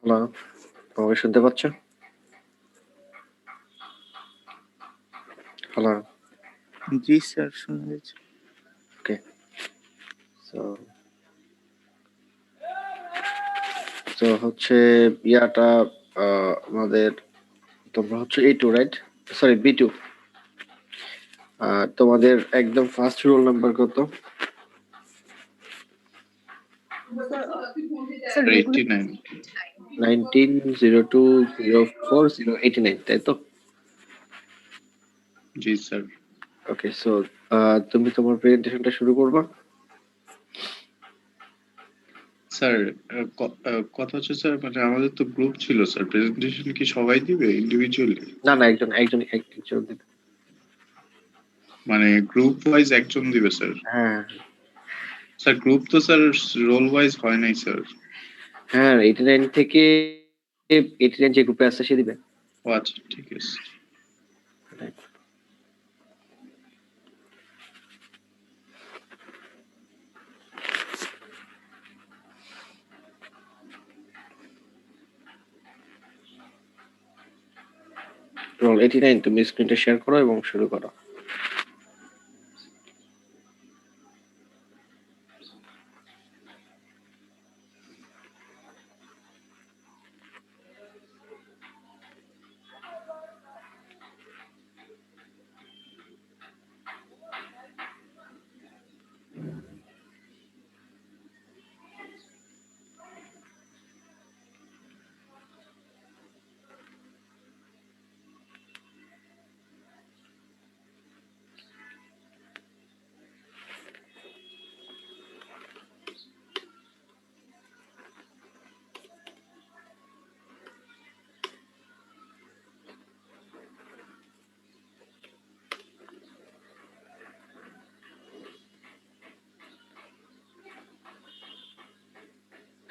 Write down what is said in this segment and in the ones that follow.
Hello, আমাকে শুনতে পাচ্ছ? হ্যালো, জি স্যার, শোনা যাচ্ছে। ওকে। সো তো হচ্ছে ইয়াটা আমাদের তোমরা হচ্ছে A2 রাইট? Sorry B2। তোমাদের একদম ফার্স্ট রোল নাম্বার কত? Sir, 89। 19020489, তাই তো? জি স্যার। ওকে, সো তুমি তোমার প্রেজেন্টেশনটা শুরু করবা। স্যার কথা হচ্ছে স্যার, মানে আমাদের তো গ্রুপ ছিল স্যার, প্রেজেন্টেশন কি সবাই দিবে ইন্ডিভিজুয়ালি? না না, একজন দিবে। মানে গ্রুপ ওয়াইজ একজন দিবে স্যার? হ্যাঁ স্যার গ্রুপ তো স্যার রোল ওয়াইজ হয় নাই স্যার। হ্যাঁ, 89 থেকে 89 যে গ্রুপে আছে সে দিবে। ও আচ্ছা, ঠিক আছে। রোল 89, তুমি স্ক্রিনটা শেয়ার করো এবং শুরু করো।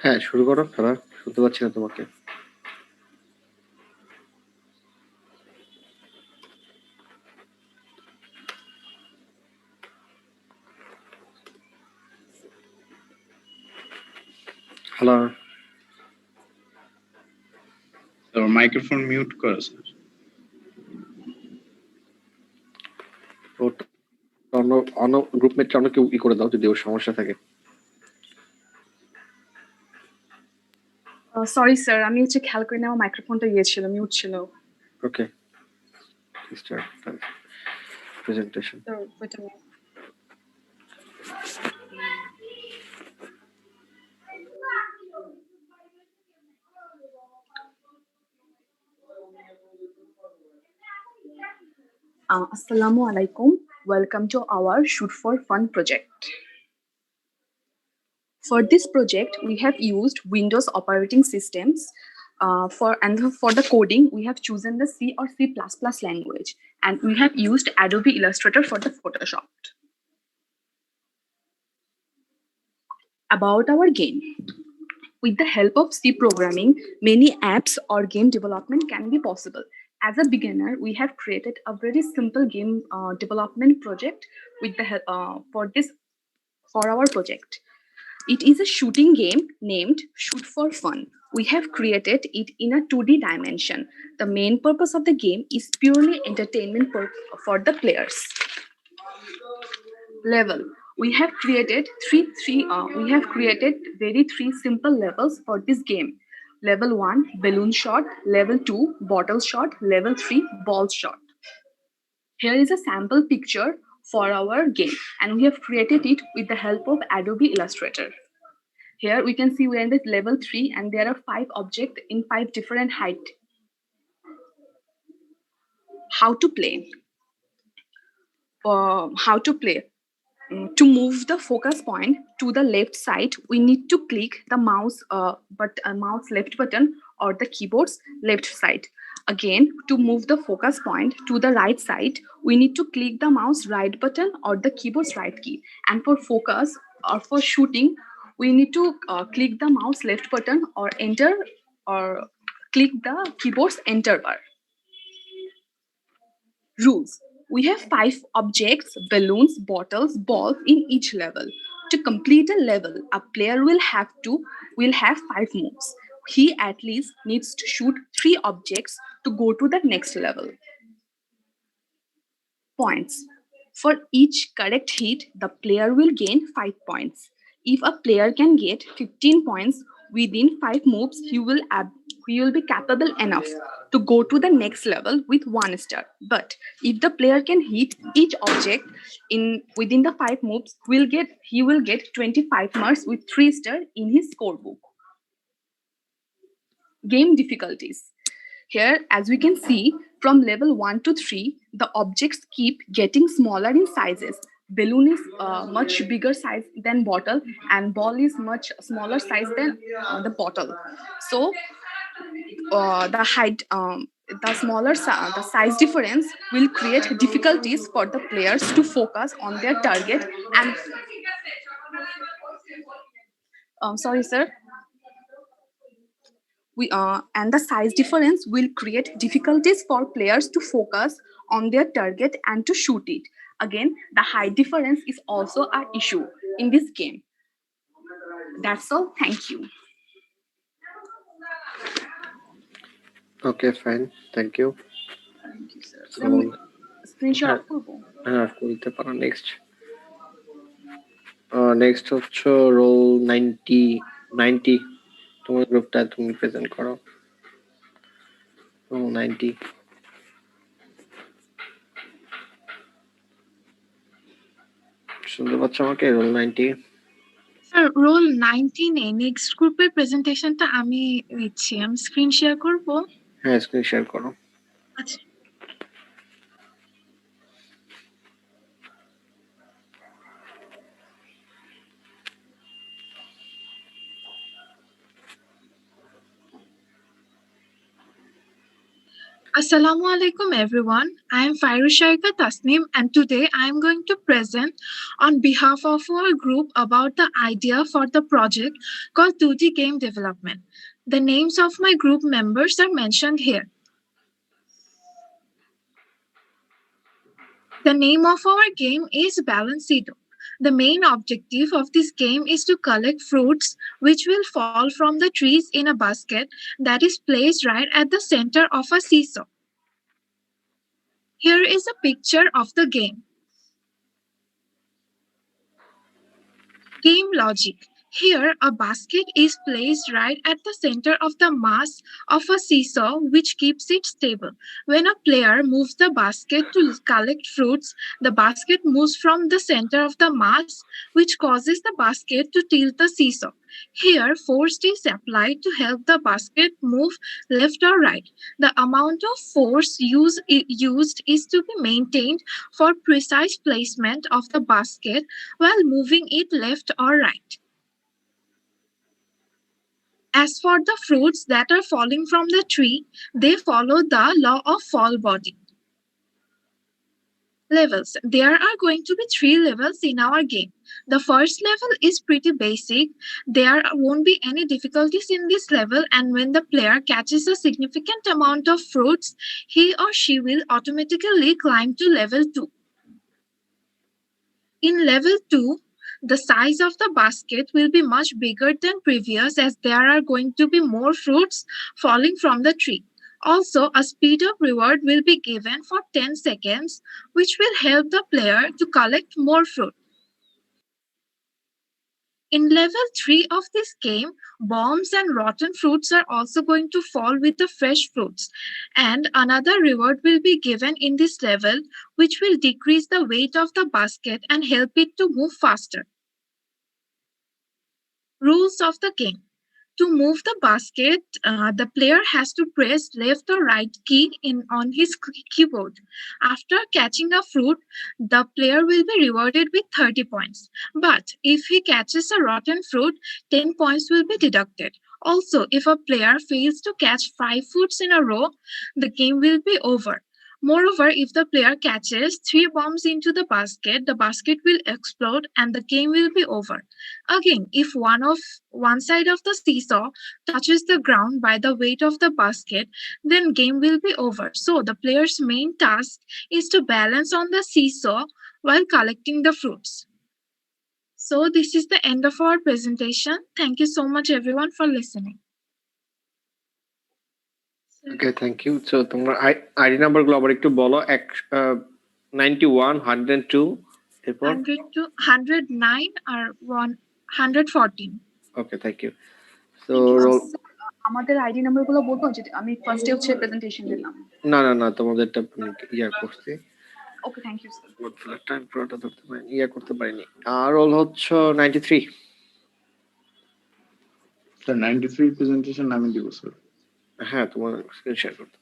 হ্যাঁ, শুরু করো খেলা। শুনতে পাচ্ছি না তোমাকে। হ্যালো, স্যার মাইক্রোফোন মিউট করা স্যার। অন্য গ্রুপমেটটা অন্য কেউ করে দাও যদি ওর সমস্যা থাকে। sorry sir, আমি হচ্ছে খেয়াল করে নেওয়া মাইক্রোফোনটা ছিল মিউট ছিল। Okay, start presentation. Sir, wait a minute. Assalamu alaikum. Welcome to our Shoot for Fun project. For this project, we have used Windows operating systems. For the coding, we have chosen the C or C++ language, and we have used Adobe Illustrator for the Photoshop. About our game. With the help of C programming, many apps or game development can be possible. As a beginner, we have created a very simple game development project with the help for our project. It is a shooting game named Shoot for Fun. We have created it in a 2D dimension. The main purpose of the game is purely entertainment for the players. Level. We have created three simple levels for this game. Level 1, balloon shot. Level 2, bottle shot. Level 3, ball shot. Here is a sample picture for our game, and we have created it with the help of Adobe Illustrator. Here we can see we're in the level 3, and there are 5 objects in 5 different height. How to play? To move the focus point to the left side, we need to click the mouse left button or the keyboard's left side. Again, to move the focus point to the right side, we need to click the mouse right button or the keyboard's right key. And for focus or for shooting, we need to click the mouse left button or enter or click the keyboard's enter bar. Rules. We have 5 objects, balloons, bottles, balls in each level. To complete a level, a player will have 5 moves. he at least needs to shoot 3 objects to go to the next level. Points. For each correct hit, the player will gain 5 points. If a player can get 15 points within 5 moves, he will be capable enough to go to the next level with 1 star. But if the player can hit each object within the 5 moves, he will get 25 marks with 3 star in his scorebook. Game difficulties. Here, as we can see, from level 1 to 3, the objects keep getting smaller in sizes. Balloon is much bigger size than bottle, and ball is much smaller size than the bottle. So the height, the size difference will create difficulties for the players to focus on their target. And sorry, sir. And the size difference will create difficulties for players to focus on their target and to shoot it. Again, the height difference is also an issue in this game. That's all. Thank you. Okay, fine. Thank you. So, screenshot করবো করতে পারো next next হচ্ছে role 90 তোমার গ্রুপটা তুমি present করো role 90 শুনতে পাচ্ছ আমাকে রোল 90 স্যার রোল 19 এ নেক্সট গ্রুপের প্রেজেন্টেশনটা আমি দিচ্ছি আমি স্ক্রিন শেয়ার করব হ্যাঁ স্ক্রিন শেয়ার করো আচ্ছা Assalamu alaikum everyone. I am Fairushaika Tasnim and today I am going to present on behalf of our group about the idea for the project called 2D Game Development. The names of my group members are mentioned here. The name of our game is Balancido. The main objective of this game is to collect fruits which will fall from the trees in a basket that is placed right at the center of a seesaw. Here is a picture of the game. Game logic. Here, a basket is placed right at the center of the mass of a seesaw, which keeps it stable. When a player moves the basket to collect fruits, the basket moves from the center of the mass, which causes the basket to tilt the seesaw. Here, force is applied to help the basket move left or right. The amount of force used is to be maintained for precise placement of the basket while moving it left or right. As for the fruits that are falling from the tree, they follow the law of fall body. Levels. There are going to be 3 levels in our game. The first level is pretty basic. There won't be any difficulties in this level, and when the player catches a significant amount of fruits, he or she will automatically climb to level 2. In level 2, the size of the basket will be much bigger than previous as there are going to be more fruits falling from the tree. Also, a speed up reward will be given for 10 seconds, which will help the player to collect more fruit. In level 3 of this game, bombs and rotten fruits are also going to fall with the fresh fruits. And another reward will be given in this level, which will decrease the weight of the basket and help it to move faster. Rules of the game. To move the basket, the player has to press left or right key on his keyboard. After catching a fruit, the player will be rewarded with 30 points. But if he catches a rotten fruit, 10 points will be deducted. Also, if a player fails to catch 5 fruits in a row, the game will be over. Moreover, if the player catches 3 bombs into the basket will explode and the game will be over. Again, if one side of the seesaw touches the ground by the weight of the basket, then game will be over. So the player's main task is to balance on the seesaw while collecting the fruits. So this is the end of our presentation. Thank you so much everyone for listening. Okay, thank you. So তোমার ID number গুলো আবার একটু বলো। 91, 102, এরপর 102, 109 আর 114. Okay, thank you. So Thank you, roll sir. আমাদের ID number গুলো বলবো যে আমি ফার্স্টে হচ্ছে প্রেজেন্টেশন দিলাম। না, তোমাদেরটা ইয়া করছি। ওকে, থ্যাংক ইউ স্যার। টাইম পুরোটা ধরতে পারিনি, ইয়া করতে পারিনি। আর রোল হচ্ছে 93। স্যার 93 প্রেজেন্টেশন আমি দিব স্যার। হ্যাঁ, তোমার স্ক্রিন শেয়ার করতে।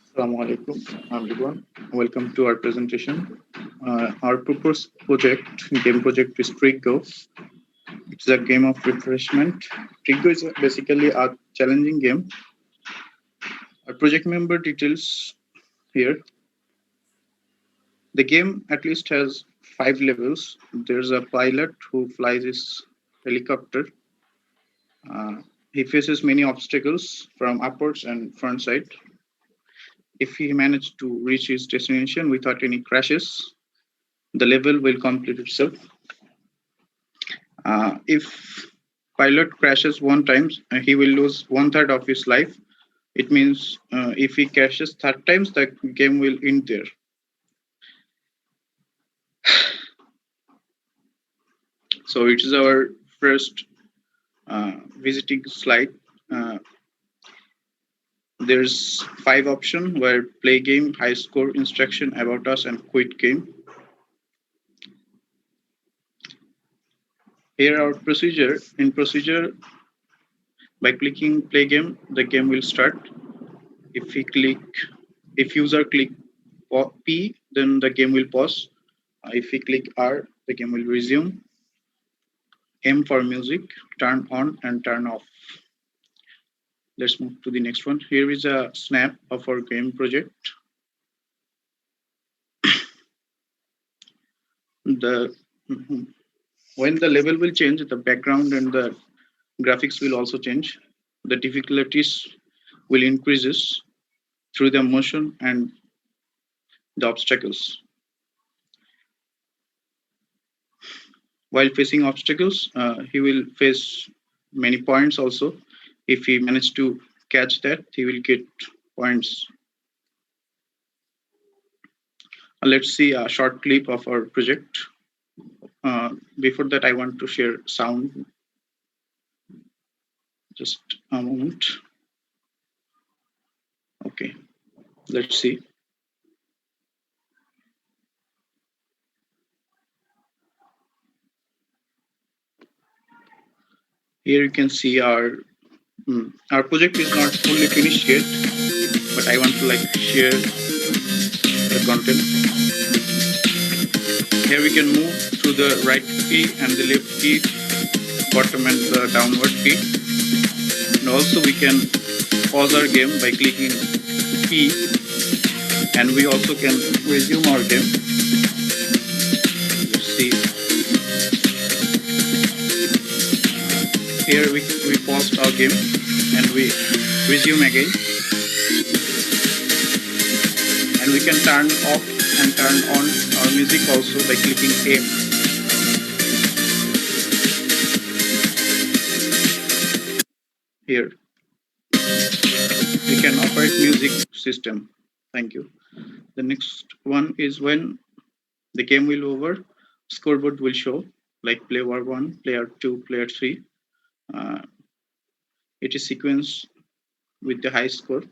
Assalamu alaikum, everyone. Welcome to our presentation. Our proposed game project is Trigo. It's a game of refreshment. Trigo is basically a challenging game. Our project member details here. The game at least has 5 levels. There's a pilot who flies his helicopter. He faces many obstacles from upwards and front side. If he managed to reach his destination without any crashes, the level will complete itself. If pilot crashes one time, he will lose 1/3 of his life. It means if he crashes 3 times, the game will end there. So it is our first visiting slide. There's 5 options where play game, high score, instruction, about us, and quit game. Here our procedure. In procedure, by clicking play game, the game will start. If user click P, then the game will pause. If we click R, the game will resume. M for music, turn on and turn off. Let's move to the next one. Here is a snap of our game project. When the level will change, the background and the graphics will also change. The difficulties will increases through the motion and the obstacles. While facing obstacles, he will face many points also. If he managed to catch that, he will get points. Let's see a short clip of our project. Before that, I want to share sound. Just a moment. Okay, let's see. Here you can see our project is not fully finished yet, but I want to share the content. Here we can move to the right key and the left key, bottom and the downward key. And also we can pause our game by clicking P, and we also can resume our game. Let's see. Here we paused our game and we resume again. And we can turn off and turn on our music also by clicking M. Here we can operate music system. Thank you. The next one is when the game will over, scoreboard will show like player 1, player 2, player 3. It is sequenced with the high score.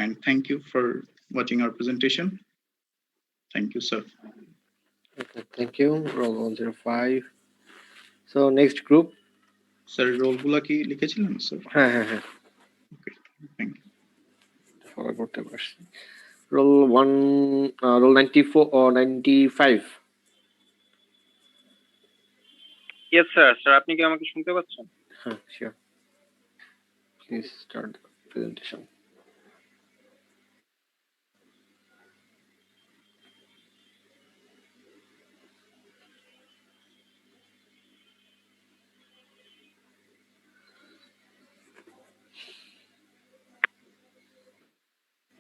And thank you for watching our presentation. Thank you, sir. Okay, thank you. Roll 105. So next group. Sir, roll গুলা কি লিখেছিলেন sir? হ্যাঁ। Okay, thank you. Follow করতে পারছি। Roll 94 or 95. Yes, sir. Sir, আপনি কি আমাকে শুনতে পাচ্ছেন? হ্যাঁ, sure. Please start the presentation.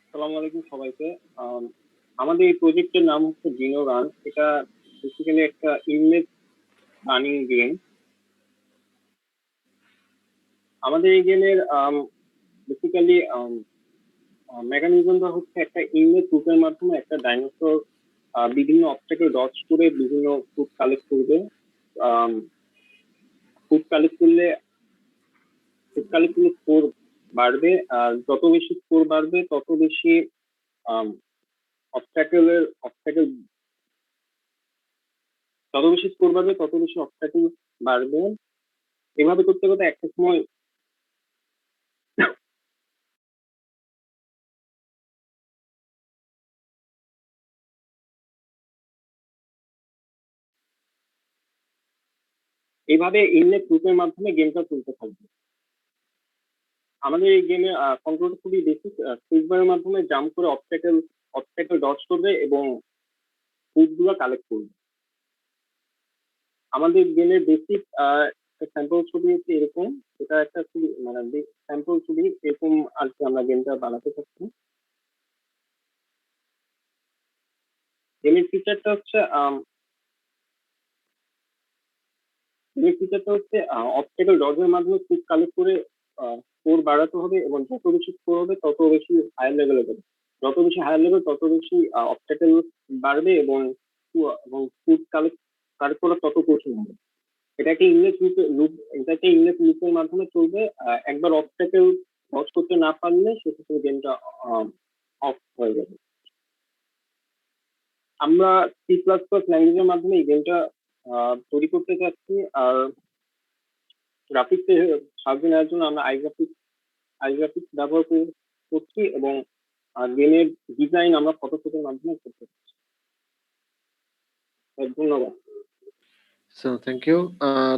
আসসালামু আলাইকুম সবাইকে। আমাদের এই প্রজেক্টের নাম হচ্ছে ডিনো রান। এটা বেসিক্যালি একটা ইমেজ রানিং গেম। আমাদের এই গেমের বেসিক্যালি মেকানিজমটা হচ্ছে একটা ইমেজ গ্রুপের মাধ্যমে একটা ডাইনোসর বিভিন্ন অবস্টাকেল ডজ করে বিভিন্ন ফুড কালেক্ট করবে। ফুড কালেক্ট করলে স্কোর বাড়বে, আর যত বেশি স্কোর বাড়বে তত বেশি অবস্টাকেল যত বেশি স্কোর বাড়বে তত বেশি অবস্টাকেল বাড়বে। এভাবে করতে করতে একটা সময় এইভাবে ইনলেট গ্রুপের মাধ্যমে গেমটা চলতে থাকবে। আমাদের এই গেমে কন্ট্রোলটা খুবই বেসিক। সুইচবারের মাধ্যমে জাম্প করে অবস্টাকেল ডজ করবে এবং ফুড গুলো কালেক্ট করবে। আমাদের গেমের বেসিক স্যাম্পল ছবি হচ্ছে এরকম। এটা একটা খুবই মানে স্যাম্পল ছবি এরকম আর কি আমরা গেমটা বানাতে চাচ্ছি। গেমের ফিচারটা হচ্ছে অবস্টাকেল ডজের মাধ্যমে ফুড কালেক্ট করে স্কোর বাড়াতে হবে, এবং যত বেশি স্কোর হবে তত বেশি হায়ার লেভেলে যাবে। যত বেশি হায়ার লেভেল তত বেশি অবস্টাকেল বাড়বে এবং ফুড কালেক্ট করা তত কঠিন হবে। এটাকে ইংলিশ লুপের মাধ্যমে চলবে। একবার অবস্টাকেল ক্রস করতে না পারলে সেক্ষেত্রে গেমটা অফ হয়ে যাবে। আমরা C++ ল্যাঙ্গুয়েজের মাধ্যমে এই গেমটা তৈরি করতে চাচ্ছি। আর গ্রাফিক্স এর সাহায্য নেওয়ার জন্য আমরা আইগ্রাফিক্স ব্যবহার করছি, এবং গেমের ডিজাইন আমরা ফটোশপের মাধ্যমে করতে পারছি। ধন্যবাদ। So thank you.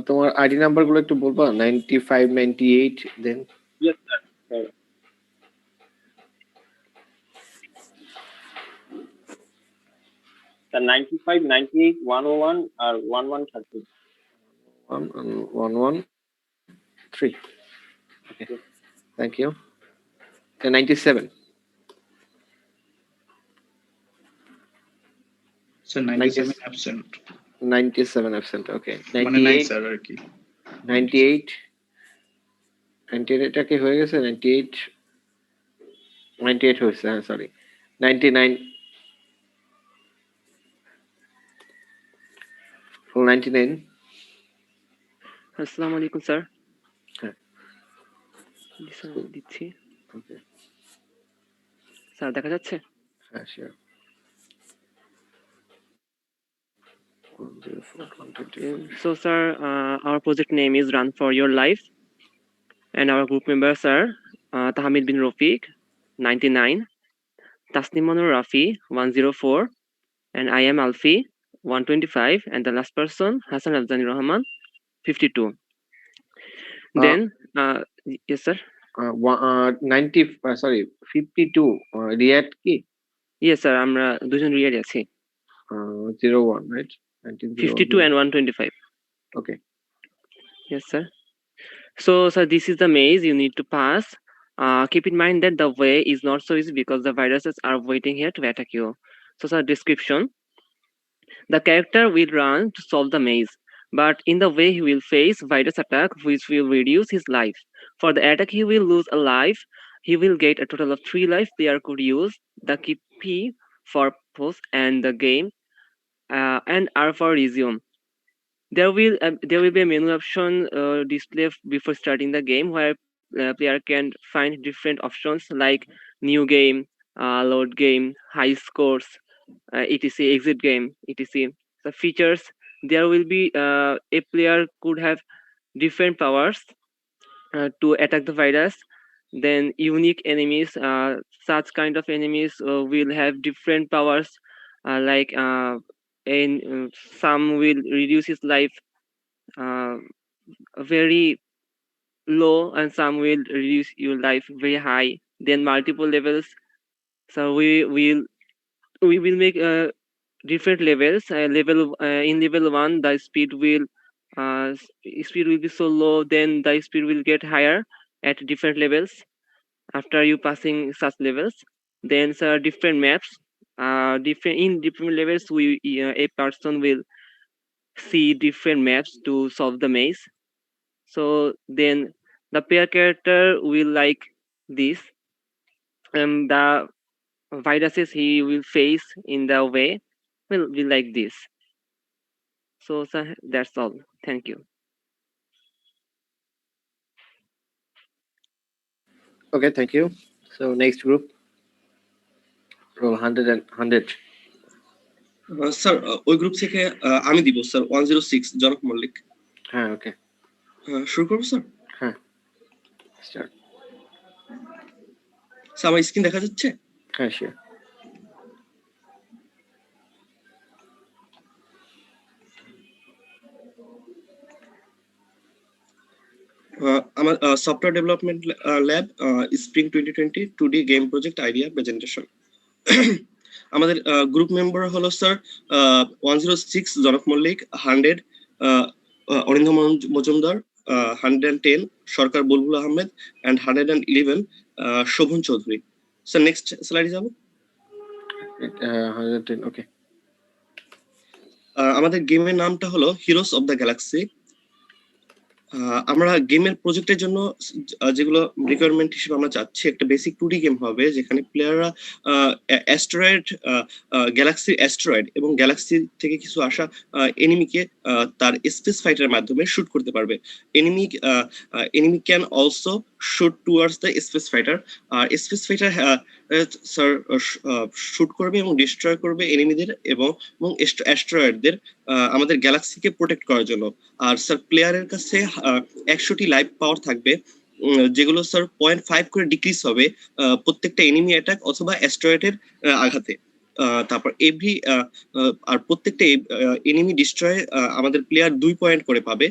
তোমার আইডি নাম্বার গুলো একটু বলবা? 95, 98, দেন ইয়েস স্যার। স্যার 95, 98, 101 আর 1130। 113. Okay, thank you. 97. So 97 absent. 97 absent. Okay. মানে 9 স্যার আর কি। 98. 98 এটা কি হয়ে গেছে? 98 হয়েছে, হ্যাঁ সরি। 99. Full 99. আসসালামু আলাইকুম স্যার। হ্যাঁ। জি স্যার, দিচ্ছি। Okay. স্যার দেখা যাচ্ছে? হ্যাঁ, sure. 104, 125. So sir, our project name is Run for Your Life, and our group members are Tahamid bin Rafiq, 99, Tasnim Manur Rafi, 104, and I am Alfi, 125, and the last person Hassan Afzani Rahman, 52. Then yes sir. 90, sorry, 52. Riyad কি? Yes sir, আমরা দুজন রিয়ার আছি। 01, right? 52 and 125. Okay. Yes, sir. So, sir, this is the maze you need to pass. Keep in mind that the way is not so easy because the viruses are waiting here to attack you. So, sir, description. The character will run to solve the maze, but in the way he will face virus attack, which will reduce his life. For the attack, he will lose a life. He will get a total of 3 life. Player could use the key P for pause and the game, and R for resume. There will be a menu option display before starting the game, where player can find different options like new game, load game, high scores, etc, exit game, etc. The features, there will be a player could have different powers to attack the virus. Then unique enemies, such kind of enemies will have different powers, like some will reduce his life very low, and some will reduce your life very high. Then multiple levels. So we will make different levels. In level 1, the speed will be so low, then the speed will get higher at different levels after you passing such levels. Then different maps. different in different levels. A person will see different maps to solve the maze. So then the player character will like this, and the viruses he will face in the way will be like this. So sir, that's all. Thank you. Okay, thank you. So next group, roll 100 and 100. Sir ওই group থেকে আমি দিব sir 106 Janak Mallick. হ্যাঁ, ওকে, শুরু করবো sir? হ্যাঁ, start. Sir আমার screen দেখা যাচ্ছে? হ্যাঁ, শিওর। আমার software development lab spring 2020 2D game project idea presentation. আমাদের গ্রুপ মেম্বার হলো sir 106 Janak Mallik, 100 Arindam Majumdar, 110 Sarkar Bulbul Ahmed, and 111 Shovan Chowdhury. Sir next স্লাইডে যাব। 110, ওকে। আমাদের গেমের নামটা হলো হিরোস অফ দ্য গ্যালাক্সি। আমরা গেমের প্রজেক্টের জন্য যেগুলো রিকোয়ারমেন্ট হিসেবে আমরা চাচ্ছি, একটা বেসিক 2D গেম হবে যেখানে প্লেয়াররা অ্যাস্টেরয়েড, গ্যালাক্সির অ্যাস্টেরয়েড এবং গ্যালাক্সি থেকে কিছু আসা এনিমিকে তার স্পেস ফাইটারের মাধ্যমে শুট করতে পারবে। Enemy can also shoot towards the space fighter. আর স্পেস ফাইটার স্যার শুট করবে এবং ডিস্ট্রয় করবে এনিমিদের এবং অ্যাস্টেরয়েডদের আমাদের গ্যালাক্সিকে প্রোটেক্ট করার জন্য। আর স্যার প্লেয়ারের কাছে 100টি লাইফ পাওয়ার থাকবে, যেগুলো স্যার 0.5 করে ডিক্রিজ হবে প্রত্যেকটা এনিমি অ্যাটাক অথবা অ্যাস্টেরয়েডের আঘাতে। তারপর এভরি আর প্রত্যেকটা এনিমি ডিস্ট্রয় আমাদের প্লেয়ার 2 পয়েন্ট করে পাবে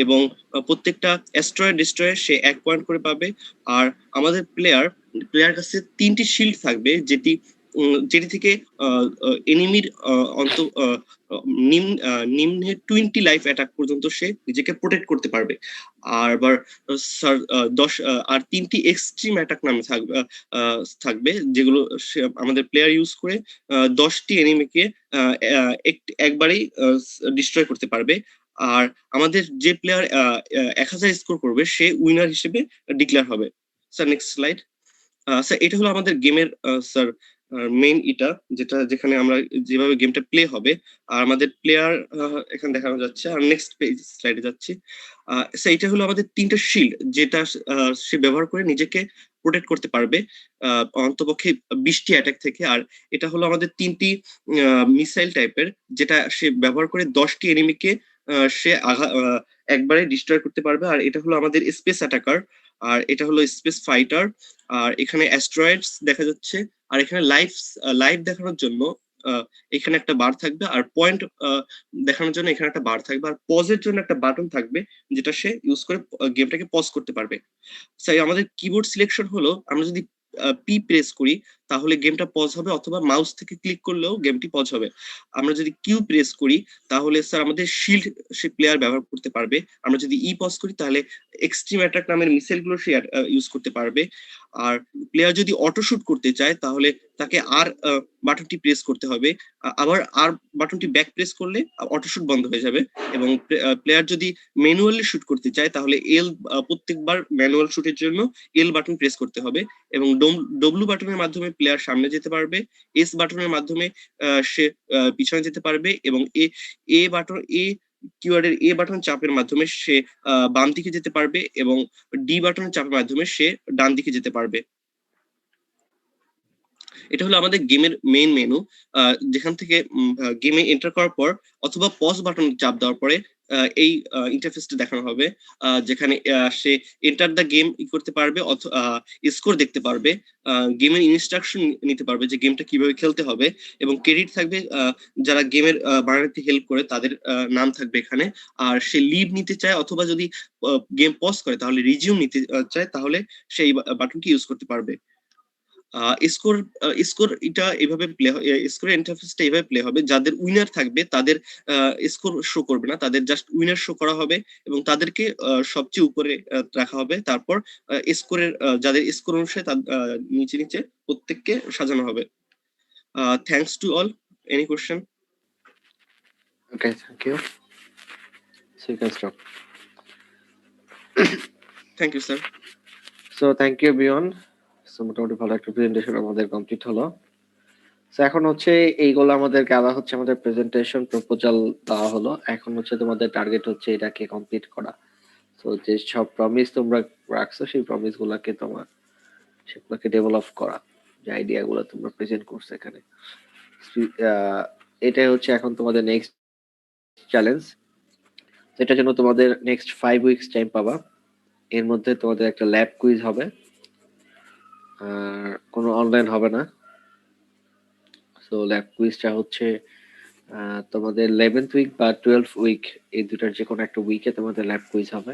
এবং প্রত্যেকটা অ্যাস্টেরয়েড ডিস্ট্রয়ে সে 1 পয়েন্ট করে পাবে। আর আমাদের প্লেয়ার কাছে 3টি শিল্ড থাকবে যেটি থেকে এনিমির নিম্নে 20 লাইফ অ্যাটাক পর্যন্ত সে নিজেকে প্রোটেক্ট করতে পারবে। আর আবার স্যার 10 আর 3টি এক্সট্রিম অ্যাটাক নামে থাকবে যেগুলো আমাদের প্লেয়ার ইউজ করে 10টি এনিমিকে একবারেই ডিস্ট্রয় করতে পারবে। আর আমাদের যে প্লেয়ার 1000 স্কোর করবে সে উইনার হিসেবে ডিক্লেয়ার হবে। Sir next slide. স্যার এটা হলো আমাদের গেমের স্যার মেইন যেখানে আমরা যেভাবে গেমটা প্লে হবে। আর আমাদের প্লেয়ার এখানে দেখানো যাচ্ছে। আর নেক্সট পেজ স্লাইডে যাচ্ছি। স্যার এটা হলো আমাদের 3টা শিল্ড যেটা সে ব্যবহার করে নিজেকে প্রোটেক্ট করতে পারবে অন্তপক্ষে 20টি অ্যাটাক থেকে। আর এটা হলো আমাদের 3টি মিসাইল টাইপের যেটা সে ব্যবহার করে 10টি এনিমিকে সে একবারে ডিস্ট্রয় করতে পারবে। আর এটা হলো আমাদের স্পেস অ্যাটাকার, আর এটা হলো স্পেস ফাইটার। আর এখানে অ্যাস্ট্রয়েডস দেখা যাচ্ছে। আর এখানে লাইভ দেখানোর জন্য এখানে একটা বার থাকবে, আর পয়েন্ট দেখানোর জন্য এখানে একটা বার থাকবে, আর পজের জন্য একটা বাটন থাকবে যেটা সে ইউজ করে গেমটাকে পজ করতে পারবে। স্যার আমাদের কিবোর্ড সিলেকশন হলো আমরা যদি পি প্রেস করি তাহলে গেমটা পজ হবে, অথবা মাউস থেকে ক্লিক করলেও গেমটি পজ হবে। আমরা যদি কিউ প্রেস করি তাহলে স্যার আমাদের শিল্ড সে প্লেয়ার ব্যবহার করতে পারবে। আমরা যদি ই পজ করি তাহলে এক্সট্রিম অ্যাটাক নামের মিসাইল গুলো সে ইউজ করতে পারবে। আর প্লেয়ার যদি অটো শুট করতে চায় তাহলে তাকে আর বাটনটি প্রেস করতে হবে, আবার আর বাটনটি ব্যাক প্রেস করলে অটো শুট বন্ধ হয়ে যাবে। এবং প্লেয়ার যদি ম্যানুয়ালি শুট করতে চায় তাহলে এল প্রত্যেকবার ম্যানুয়াল শুটের জন্য এল বাটন প্রেস করতে হবে। এবং ডব্লিউ বাটনের মাধ্যমে প্লেয়ার সামনে যেতে পারবে, এস বাটনের মাধ্যমে সে পিছনে যেতে পারবে, এবং কিওয়ার্ডের এ বাটন চাপের মাধ্যমে সে বাম দিকে যেতে পারবে, এবং ডি বাটনের চাপের মাধ্যমে সে ডান দিকে যেতে পারবে। এটা হলো আমাদের গেমের মেইন মেনু, যেখান থেকে গেমে এন্টার করার পর অথবা পজ বাটন চাপ দেওয়ার পরে এই ইন্টারফেসটা দেখানো হবে, যেখানে সে এন্টার দ্য গেম করতে পারবে, স্কোর দেখতে পারবে, গেমের ইনস্ট্রাকশন নিতে পারবে যে গেমটা কিভাবে খেলতে হবে, এবং ক্রেডিট থাকবে যারা গেমের বানাতে হেল্প করে তাদের নাম থাকবে এখানে। আর সে লিভ নিতে চায় অথবা যদি গেম পজ করে তাহলে রিজিউম নিতে চায় তাহলে সেই বাটনটি ইউজ করতে পারবে। স্কোর এটা এভাবে প্লে হয়, স্কোর ইন্টারফেসটা এভাবে প্লে হবে। যাদের উইনার থাকবে তাদের স্কোর শো করবে না, তাদের জাস্ট উইনার শো করা হবে এবং তাদেরকে সবচেয়ে উপরে রাখা হবে। তারপর স্কোরের যাদের স্কোর অনুসারে নিচে নিচে প্রত্যেককে সাজানো হবে। Thanks to all. Any question? Okay, thank you. So you can stop. Thank you, sir. So thank you বিয়ন। সো মোটামুটি ভালো একটা প্রেজেন্টেশন আমাদের কমপ্লিট হলো। সো এখন হচ্ছে এইগুলো আমাদেরকে আলাদা হচ্ছে আমাদের প্রেজেন্টেশন প্রপোজাল দেওয়া হলো। এখন হচ্ছে তোমাদের টার্গেট হচ্ছে এটাকে কমপ্লিট করা। সো যে সব প্রমিস তোমরা রাখছো সেই প্রমিস গুলাকে তোমার সেগুলোকে ডেভেলপ করা, যে আইডিয়া গুলো তোমরা প্রেজেন্ট করছো এখানে। এটাই হচ্ছে এখন তোমাদের নেক্সট চ্যালেঞ্জ। এটার জন্য তোমাদের নেক্সট 5 উইকস টাইম পাবা। এর মধ্যে তোমাদের একটা ল্যাব কুইজ হবে, আর কোনো অনলাইন হবে না। সো ল্যাব কুইজটা হচ্ছে তোমাদের 11th উইক বা 12th উইক, এই দুটার যে কোনো একটা উইকে তোমাদের ল্যাব কুইজ হবে।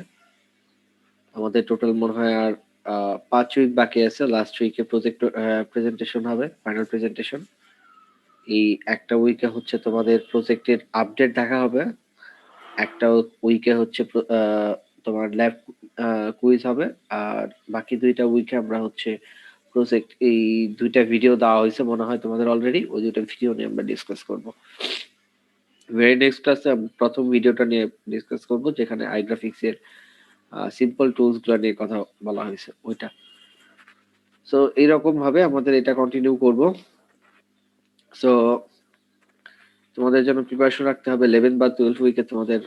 আমাদের টোটাল মনে হয় আর 5 উইক বাকি আছে। লাস্ট উইকে প্রজেক্ট প্রেজেন্টেশন হবে, ফাইনাল প্রেজেন্টেশন। এই একটা উইকে হচ্ছে তোমাদের প্রজেক্টের আপডেট দেখা হবে, একটা উইকে হচ্ছে তোমার ল্যাব কুইজ হবে, আর বাকি দুইটা উইকে আমরা হচ্ছে প্রজেক্ট, এই দুইটা ভিডিও দেওয়া হয়েছে মনে হয় তোমাদের অলরেডি, ওই দুইটা ভিডিও নিয়ে আমরা ডিসকাস করব। ভেরি নেক্সট ক্লাসে প্রথম ভিডিওটা নিয়ে ডিসকাস করব, যেখানে আইগ্রাফিক্স এর সিম্পল টুলস গুলো নিয়ে কথা বলা হয়েছে ওইটা। সো এইরকম ভাবে আমাদের এটা কন্টিনিউ করব। সো তোমাদের জন্য প্রিপারেশন রাখতে হবে। 11 বা 12 উইকে তোমাদের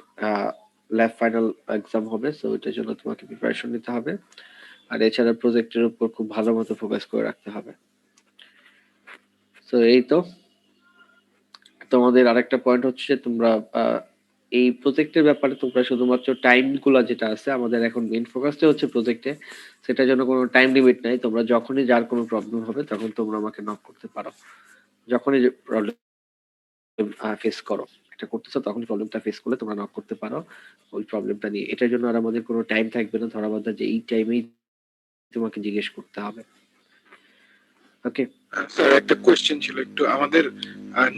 ল্যাব ফাইনাল এক্সাম হবে, সো এটার জন্য তোমাকে প্রিপারেশন নিতে হবে। আর এছাড়া প্রজেক্টের উপর খুব ভালো মতো ফোকাস করে রাখতে হবে। সো এই তো তোমাদের আরেকটা পয়েন্ট হচ্ছে যে তোমরা এই প্রজেক্টের ব্যাপারে তোমরা শুধুমাত্র টাইম গুলা যেটা আছে, আমাদের এখন মেইন ফোকাসটা হচ্ছে প্রজেক্টে, সেটার জন্য কোনো টাইম লিমিট নাই। তোমরা যখনই যার কোনো প্রবলেম হবে তখন তোমরা আমাকে নক করতে পারো। যখনই প্রবলেম ফেস করো, এটা করতেছো, তখন প্রবলেমটা ফেস করলে তোমরা নক করতে পারো ওই প্রবলেমটা নিয়ে। এটার জন্য আর আমাদের কোনো টাইম থাকবে না ধরা বাঁধা যে এই টাইমেই তোমাকে জিজ্ঞেস করতে হবে। ওকে স্যার, একটা কোশ্চেন ছিল, একটু আমাদের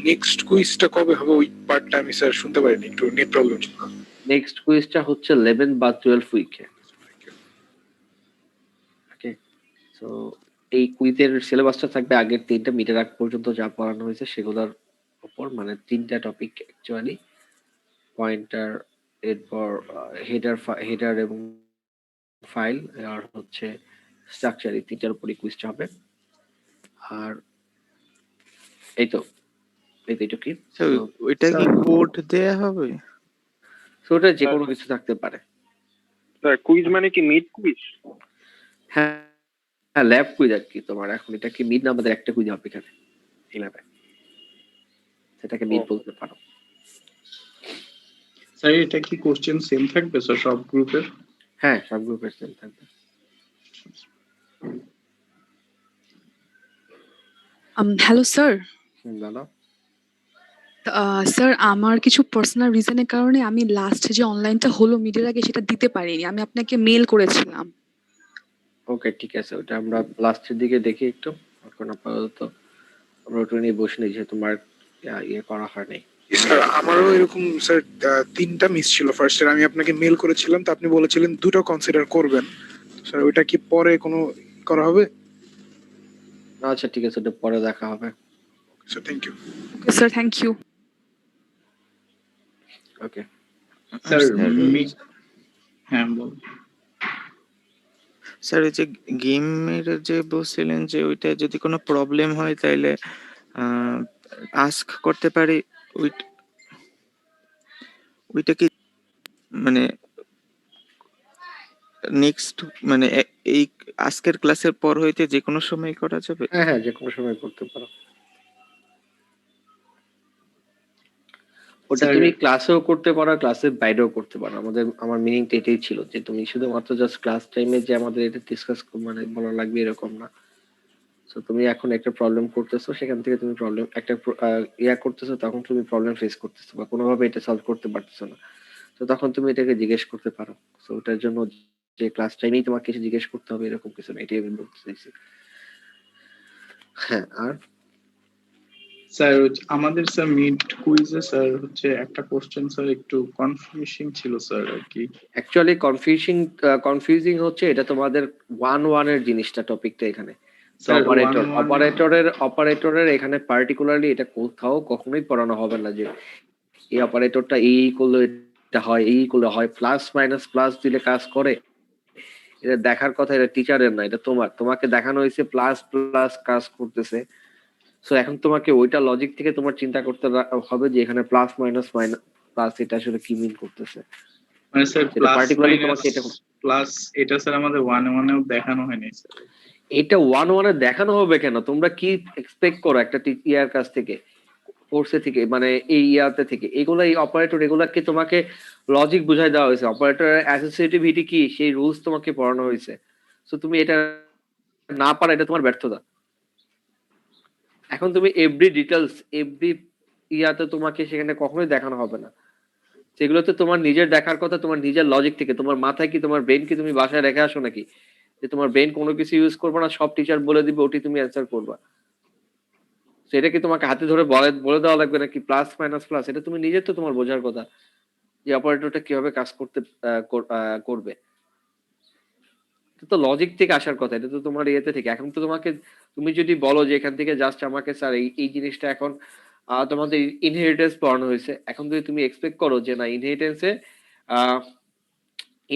নেক্সট কুইজটা কবে হবে ওই পার্টটা আমি স্যার শুনতে পারিনি, একটু নেট প্রবলেম ছিল। নেক্সট কুইজটা হচ্ছে 11 বা 12 উইকে। ওকে, সো এই কুইজের সিলেবাসটা থাকবে আগের 3টা মিটার আগ পর্যন্ত যা পড়ানো হয়েছে সেগুলোর উপর, মানে 3টা টপিক অ্যাকচুয়ালি, পয়েন্টার, এরপর হেডার এবং ফাইল, আর হচ্ছে স্ট্রাকচার, এই 3টার উপরই কুইজটা হবে। আর এই তো এইটুকুই। ওইটা কি কোড দেয়া হবে? সো ওটা যে কোনো কিছু থাকতে পারে। স্যার কুইজ মানে কি মিড কুইজ? হ্যাঁ হ্যাঁ, ল্যাব কুইজ আর কি। তোমার এখন এটা কি মিড না, আমাদের একটা কুইজ হবে এখানে এই ল্যাবে, সেটাকে মিড বলতে পারো। স্যার এটা কি কোশ্চেন সেম থাকবে স্যার সব গ্রুপের? হ্যাঁ, সব গ্রুপের সেম থাকবে। Hello sir. বলো। স্যার আমার কিছু পার্সোনাল রিজনের কারণে আমি লাস্ট যে অনলাইনটা হলো মিডের আগে সেটা দিতে পারিনি, আমি আপনাকে মেল করেছিলাম। ওকে ঠিক আছে, ওটা আমরা লাস্টের দিকে দেখি একটু। এখন আপাতত আমরা ওটা নিয়ে বসে নেই, যেহেতু তোমার ইয়ে করা হয় নাই। স্যার আমারও এরকম স্যার 3টা মিস ছিল ফার্স্ট ইয়ার, আমি আপনাকে মেল করেছিলাম, তো আপনি বলেছিলেন 2টা কনসিডার করবেন। স্যার ওইটা কি পরে কোনো করা হবে? আচ্ছা ঠিক আছে, ওটা পরে দেখা হবে। Sir thank you. Okay sir, thank you. Okay sir হ্যাঁ বল। স্যার ওই যে গেমের যে বলছিলেন যে ওইটা যদি কোনো প্রবলেম হয় তাহলে আস্ক করতে পারি, ওইটা কি মানে নেক্সট মানে এই আজকের ক্লাসের পর হইতে যে কোনো সময় করা যাবে? হ্যাঁ হ্যাঁ, যে কোনো সময় করতে পারো। ওটা তুমি ক্লাসেও করতে পারো, ক্লাসের বাইরেও করতে পারো। আমার মিনিংটা এটাই ছিল যে তুমি শুধুমাত্র জাস্ট ক্লাস টাইমে যে আমাদের এটা ডিসকাস মানে বলা লাগবে এরকম না। সো তুমি এখন একটা প্রবলেম করতেছো, সেখান থেকে তুমি প্রবলেম একটা ইয়া করতেছো, তখন তুমি প্রবলেম ফেস করতেছো বা কোনোভাবে এটা সলভ করতে পারতেছো না, তো তখন তুমি এটাকে জিজ্ঞেস করতে পারো। সো ওটার জন্য যে ক্লাস টাইমেই তোমাকে কিছু জিজ্ঞেস করতে হবে এরকম কিছু না, এটাই আমি বলতে চাইছি। হ্যাঁ, আর স্যার আমাদের স্যার মিড কুইজে স্যার হচ্ছে একটা কোশ্চেন স্যার একটু কনফিউজিং ছিল স্যার আর কি। অ্যাকচুয়ালি কনফিউজিং হচ্ছে এটা তোমাদের 1-1 এর জিনিসটা, টপিকটা এখানে Sir, অপারেটরের এখানে পার্টিকুলারলি এটা কোথাও কখনোই পড়ানো হবে না যে এই অপারেটরটা এই করলে এটা হয়, এই করলে হয়, প্লাস মাইনাস প্লাস দিলে কাজ করে, এটা দেখার কথা, এটা টিচারের না, এটা তোমাকে দেখানো হয়েছে প্লাস প্লাস কাজ করতেছে। সো এখন তোমাকে ওইটা লজিক থেকে তোমার চিন্তা করতে হবে যে এখানে প্লাস মাইনাস মাইনাস প্লাস এটা আসলে কি মিন করতেছে। মানে স্যার সেটা প্লাস particularly মাইনাস তোমাকে এটা প্লাস এটা স্যার আমাদের 1-1-এও দেখানো হয়নি স্যার। এটা 1-1-এ দেখানো হবে কেন? তোমরা কি এক্সপেক্ট করো একটা ইয়ার কাছ থেকে, কোর্সে থেকে, মানে এই ইয়াতে থেকে? এগুলো এই অপারেটর এগুলাকে তোমাকে লজিক বুঝাই দেওয়া হয়েছে, অপারেটরের অ্যাসোসিয়েটিভিটি কি সেই রুলস তোমাকে পড়ানো হয়েছে। সো তুমি এটা না পারা এটা তোমার ব্যর্থতা। এখন তুমি এভরি ডিটেলস এভরি ইয়াতে তোমাকে সেখানে কখনোই দেখানো হবে না, সেগুলোতে তোমার নিজের দেখার কথা, তোমার নিজের লজিক থেকে। তোমার মাথায় কি, তোমার ব্রেন কি তুমি বাসায় রেখে আসো নাকি যে তোমার ব্রেন কোনো কিছু ইউজ করবে না, সব টিচার বলে দিবে ওটি তুমি অ্যান্সার করবা? সেটা কি তোমাকে হাতে ধরে বলে দেওয়া লাগবে নাকি প্লাস মাইনাস প্লাস? এটা তুমি নিজের তো তোমার বোঝার কথা যে অপারেটরটা কিভাবে কাজ করবে। এটা তো লজিক থেকে আসার কথা, এটা তো তোমার ইয়েতে থেকে। এখন তো তোমাকে, তুমি যদি বলো যে এখান থেকে জাস্ট আমাকে স্যার এই জিনিসটা এখন তোমাদের ইনহেরিটেন্স পড়ানো হয়েছে, এখন যদি তুমি এক্সপেক্ট করো যে না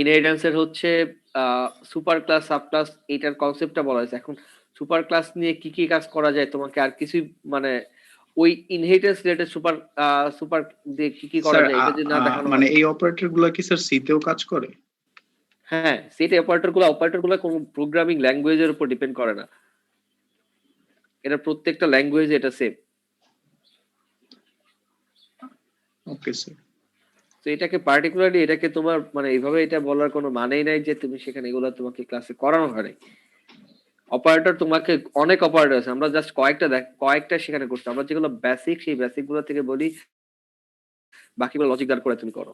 ইনহেরিটেন্সের হচ্ছে সুপার ক্লাস সাব ক্লাস এইটার কনসেপ্টটা বলা হয়েছে, এখন সুপার ক্লাস নিয়ে কি কি কাজ করা যায় তোমাকে আর কিছুই, মানে ওই ইনহেরিটেন্স রিলেটেড সুপার সুপার দিয়ে কি কি করা স্যার যায় এটা যদি না দেখানো মানে হয়। এই অপারেটর গুলো কি স্যার সিতেও কাজ করে? হ্যাঁ, সেটা অপারেটর গুলো কোনো প্রোগ্রামিং ল্যাঙ্গুয়েজের উপর ডিপেন্ড করে না, এটা প্রত্যেকটা ল্যাঙ্গুয়েজ এটা সেম। Okay sir. তো এটাকে পার্টিকুলারলি এটাকে তোমার মানে এইভাবে এটা বলার কোনো মানেই নাই যে তুমি সেখানে এগুলো তোমাকে ক্লাসে করানো হয় নাই। অপারেটর তোমাকে অনেক অপারেটর আছে, আমরা জাস্ট কয়েকটা সেখানে করছি, আমরা যেগুলো বেসিক সেই বেসিক গুলো থেকে বলি, বাকিগুলো লজিক দাঁড় করে তুমি করো।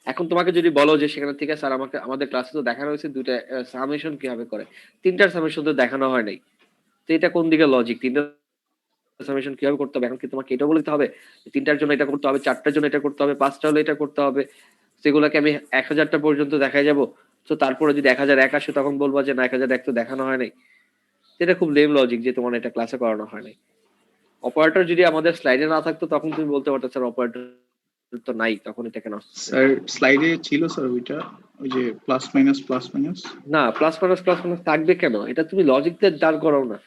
এখন তোমাকে যদি বলো যে সেখানে থেকে স্যার আমাদের ক্লাসে তো দেখানো হয়েছে দুইটা সামেশন কিভাবে করে, তিনটার সামেশন তো দেখানো হয় নাই, তো এটা কোন দিকে লজিক? তিনটা সামেশন কিভাবে করতে হবে এখন কি তোমাকে এটা বলতে হবে তিনটার জন্য এটা করতে হবে, চারটার জন্য এটা করতে হবে, পাঁচটা হলে এটা করতে হবে? সেগুলোকে আমি 1000টা পর্যন্ত দেখাই যাব, তো তারপরে যদি 1001 আসে তখন বলবো যে না 1001 তো দেখানো হয় নাই। এটা খুব লেম লজিক যে তোমার এটা ক্লাসে করানো হয় নাই। অপারেটর যদি আমাদের স্লাইডে না থাকতো তখন তুমি বলতে পারতো স্যার অপারেটর তো নাই, তখন এটা কেন আসছে? স্যার স্লাইডে ছিল স্যার ওইটা, ওই যে প্লাস মাইনাস না, প্লাস মাইনাস থাকবে কেন? এটা তুমি লজিক দিয়ে দাঁড় করাও না।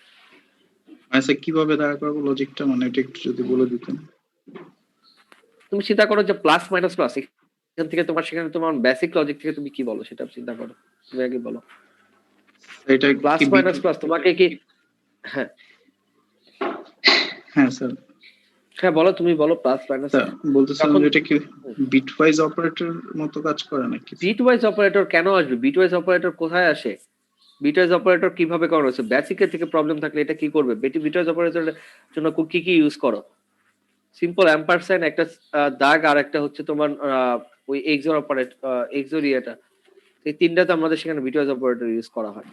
মানে স্যার কিভাবে দাঁড় করাবো লজিকটা, মানে এটা একটু যদি বলে দিতেন। তুমি চিন্তা করো যে প্লাস মাইনাস প্লাস, এখান থেকে তোমার সেখানে তোমার বেসিক লজিক থেকে তুমি কি বলো সেটা চিন্তা করো, তুমি আগে বলো। এটা প্লাস কি মাইনাস প্লাস তোমাকে কি, হ্যাঁ হ্যাঁ স্যার হ্যাঁ বলো, তুমি বলো প্লাস মাইনাস। বলতেছিলাম যে এটা কি বিটওয়াইজ অপারেটর মতো কাজ করে নাকি? বিটওয়াইজ অপারেটর কেন আসবে? বিটওয়াইজ অপারেটর কোথায় আসে? বিটওয়াইজ অপারেটর কিভাবে করানো হচ্ছে? বেসিকের থেকে প্রবলেম থাকলে এটা কি করবে? বিটওয়াইজ অপারেটরের জন্য কি কি ইউজ করো? সিম্পল অ্যাম্পারসাইন, একটা দাগ, আর একটা হচ্ছে তোমার ওই এক্সর অপারেটর, এক্সর ইয়েটা, এই তিনটাতে আমাদের সেখানে বিটওয়াইজ অপারেটর ইউজ করা হয়।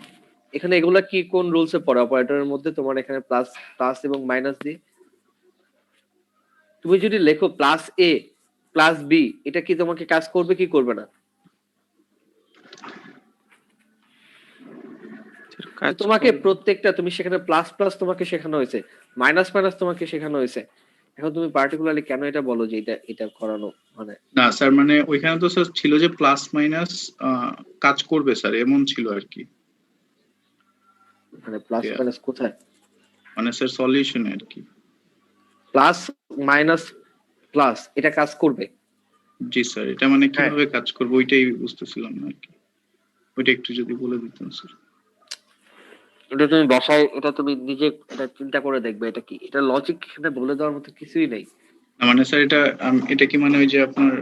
এখানে এগুলা কি কোন রুলসে পড়ে অপারেটরের মধ্যে? তোমার এখানে প্লাস প্লাস এবং মাইনাস দিয়ে তুমি যদি লেখো প্লাস এ প্লাস বি, এটা কি তোমাকে কাজ করবে কি করবে না? তোমাকে প্রত্যেকটা, তুমি সেখানে প্লাস প্লাস তোমাকে শেখানো হয়েছে, মাইনাস মাইনাস তোমাকে শেখানো হয়েছে, এখন তুমি পার্টিকুলারলি কেন এটা বলো যে এটা করানো মানে? না স্যার মানে ওইখানে তো স্যার ছিল যে প্লাস মাইনাস কাজ করবে স্যার, এমন ছিল আর কি। মানে প্লাস মাইনাস কোথায়? মানে স্যার সলিউশনে আর কি প্লাস মাইনাস প্লাস এটা কাজ করবে। জি স্যার, এটা মানে কিভাবে কাজ করবে ওইটাই বুঝতেছিলাম না আর কি, ওইটা একটু যদি বলে দিতেন স্যার। এটা তুমি বসায়, এটা তুমি নিজে এটা চিন্তা করে দেখবে এটা কি, এটা লজিক এখানে বলে দেওয়ার মতো কিছুই নেই। মানে স্যার এটা কি মানে ওই যে আপনার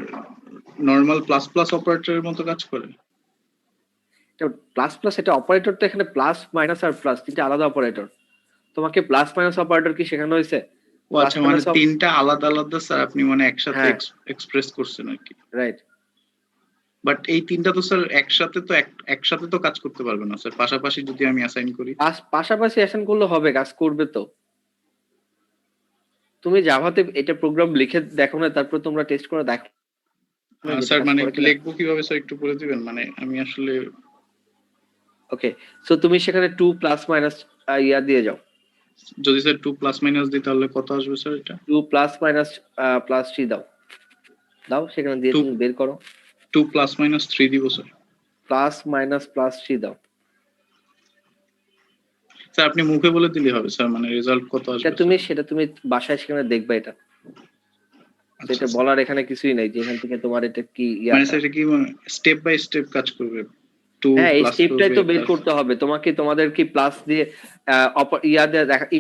নরমাল প্লাস প্লাস অপারেটরের মতো কাজ করে? এটা প্লাস প্লাস, এটা অপারেটর তো এখানে প্লাস মাইনাস আর প্লাস তিনটা আলাদা অপারেটর, তোমাকে প্লাস মাইনাস অপারেটর কি শেখানো হয়েছে? ও আচ্ছা, মানে তিনটা আলাদা আলাদা স্যার আপনি মানে একসাথে এক্সপ্রেস করছেন আর কি। রাইট। বাট এই তিনটা তো স্যার একসাথে তো কাজ করতে পারবে না স্যার, পাশাপাশি যদি আমি অ্যাসাইন করি। পাশাপাশি অ্যাসাইন করলে হবে, কাজ করবে তো। তুমি জাভাতে এটা প্রোগ্রাম লিখে দেখো না, তারপর তোমরা টেস্ট করে দেখো স্যার মানে লিখবো কিভাবে স্যার একটু বলে দিবেন, মানে আমি আসলে। ওকে, সো তুমি সেখানে 2 প্লাস মাইনাস ইয়া দিয়ে যাও, যদি স্যার 2 প্লাস মাইনাস দিই তাহলে কত আসবে স্যার এটা? 2 প্লাস মাইনাস প্লাস 3 দাও, দাও সেখানে দিয়ে Two- তুমি বের করো, 2 প্লাস মাইনাস 3 দিব স্যার। প্লাস মাইনাস প্লাস 3 দাও। স্যার আপনি মুখে বলে দিলে হবে স্যার, মানে রেজাল্ট কত আসবে? সেটা তুমি বাসায় সেখানে দেখবা, এটা আচ্ছা, এটা স্যার। বলার এখানে কিছুই নাই যে এখান থেকে তোমার এটা কি মানে স্যার এটা কি স্টেপ বাই স্টেপ কাজ করবে? 2 হ্যাঁ, এই প্লাস স্টেপটাই তো বের করবে, করতে হবে তোমাকে। তোমাদের কি প্লাস দিয়ে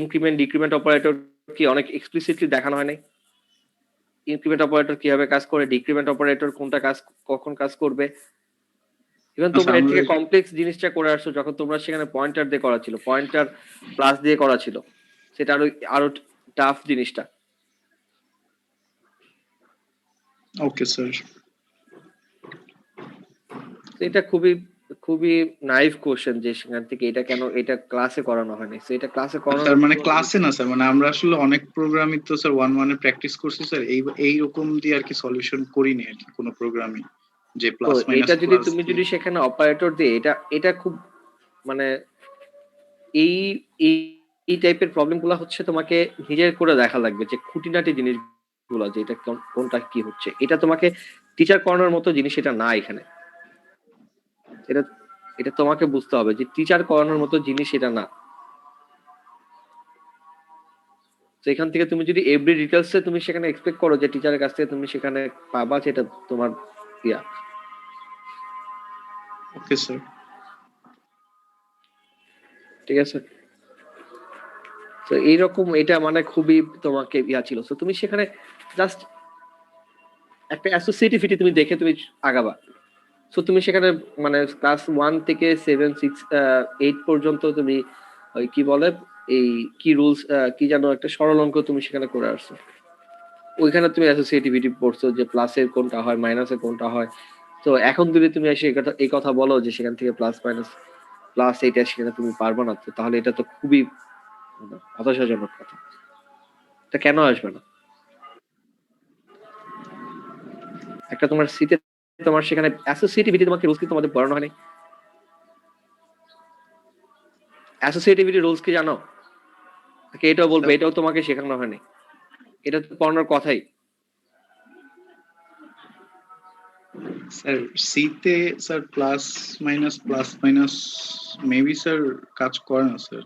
ইনক্রিমেন্ট ডিক্রিমেন্ট অপারেটর কি অনেক এক্সপ্লিসিটলি দেখানো হয় নাই? ইনক্রিমেন্ট অপারেটর কিভাবে কাজ করে, ডিক্রিমেন্ট অপারেটর কোনটা কাজ কখন কাজ করবে। ইভেন তোমরা এর থেকে কমপ্লেক্স জিনিসটা করে আসছো যখন তোমরা সেখানে পয়েন্টার দিয়ে করা ছিল, পয়েন্টার প্লাস দিয়ে করা ছিল, সেটা আরো টাফ জিনিসটা। Okay sir. এটা খুবই খুবই নাইভ কোশ্চেন যে সেখান থেকে এটা কেন এটা ক্লাসে করানো হয়নি। তো এটা ক্লাসে করানো, স্যার মানে ক্লাসে না স্যার, মানে আমরা আসলে অনেক প্রোগ্রামই তো স্যার 1-1 এ প্র্যাকটিস করছি স্যার, এই রকম দিয়ে আর কি সলিউশন করিনি আর কি কোনো প্রোগ্রামই, যে তো প্লাস মাইনাস এটা যদি তুমি যদি সেখানে অপারেটর দিয়ে এটা খুব মানে এই এই এই টাইপের প্রবলেম গুলো হচ্ছে তোমাকে নিজের করে দেখা লাগবে যে খুঁটিনাটি জিনিসগুলো যে এটা কোনটা কি হচ্ছে। এটা তোমাকে টিচার করানোর মতো জিনিস এটা না এখানে। এটা এটা তোমাকে বুঝতে হবে যে টিচার করানোর মতো জিনিস এটা না। তো এখান থেকে তুমি যদি এভরি ডিটেলস এ তুমি সেখানে এক্সপেক্ট করো যে টিচারের কাছ থেকে তুমি সেখানে পাবা, সেটা তোমার ইয়া। Okay sir. ঠিক আছে, তো এইরকম এটা মানে খুবই তোমাকে ইয়া ছিল। তো তুমি সেখানে জাস্ট একটা অ্যাসোসিয়েটিভিটি তুমি দেখে তুমি আগাবা। সো তুমি সেখানে মানে ক্লাস 1 থেকে 7 6 8 পর্যন্ত তুমি ওই কি বলে এই কি রুলস কি জানো একটা সরল অঙ্ক তুমি সেখানে করে আসছো। ওইখানে তুমি অ্যাসোসিয়েটিভিটি পড়ছো যে প্লাসের কোনটা হয় মাইনাসের কোনটা হয়। তো এখন যদি তুমি এসে এই কথা বলো যে সেখান থেকে প্লাস মাইনাস প্লাস এইটা সেখানে তুমি পারবে না, তো তাহলে এটা তো খুবই হতাশাজনক কথা। এটা কেন আসবে না? একটা তোমার সিটে তোমার সেখানে অ্যাসোসিয়েটিভিটি তোমাকে রুলস কি তোমাদের পড়ানো হয়নি? অ্যাসোসিয়েটিভিটি রুলস কি জানো? এটাও বলবে এটাও তোমাকে শেখানো হয়নি, এটা তো পড়ানোর কথাই। স্যার সিতে sir plus minus maybe sir কাজ করে না স্যার।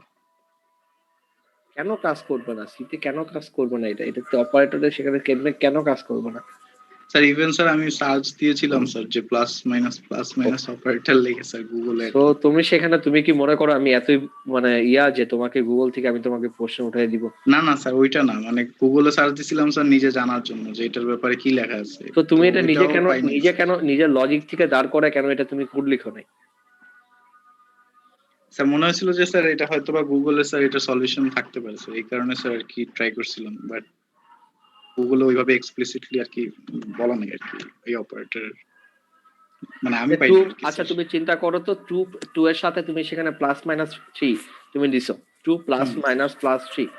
কেন কাজ করবে না সিতে? কেন কাজ করবে না? এটা তো অপারেটরের সেখানে কেন কাজ করবে না? স্যার ইভেন স্যার আমি সার্চ দিয়েছিলাম স্যার যে প্লাস মাইনাস অপারেটর লিখে স্যার গুগলে। তো তুমি সেখানে তুমি কি মনে করো আমি এতই মানে যে তোমাকে গুগল থেকে আমি তোমাকে প্রশ্ন উঠাই দিব? না স্যার ওইটা না, মানে গুগলে সার্চ দিছিলাম স্যার নিজে জানার জন্য যে এটার ব্যাপারে কি লেখা আছে। তো তুমি এটা ওইটাও পাইনি স্যার। নিজের লজিক থেকে দাঁড় করে কেন এটা তুমি কোড লিখো নাই? স্যার মনে হয়েছিল যে স্যার এটা হয়তো বা গুগলে স্যার এটা সলিউশন থাকতে পারে স্যার, এই কারণে স্যার আর কি ট্রাই করছিলাম, বাট গুগলে ওইভাবে এক্সপ্লিসিটলি আর কি বলা নেই আর কি এই অপারেটর, মানে আমি পাইনি আর কি। আচ্ছা তুমি চিন্তা করো তো 2 এর সাথে তুমি সেখানে প্লাস মাইনাস 3 তুমি দিছো, 2 প্লাস মাইনাস প্লাস 3।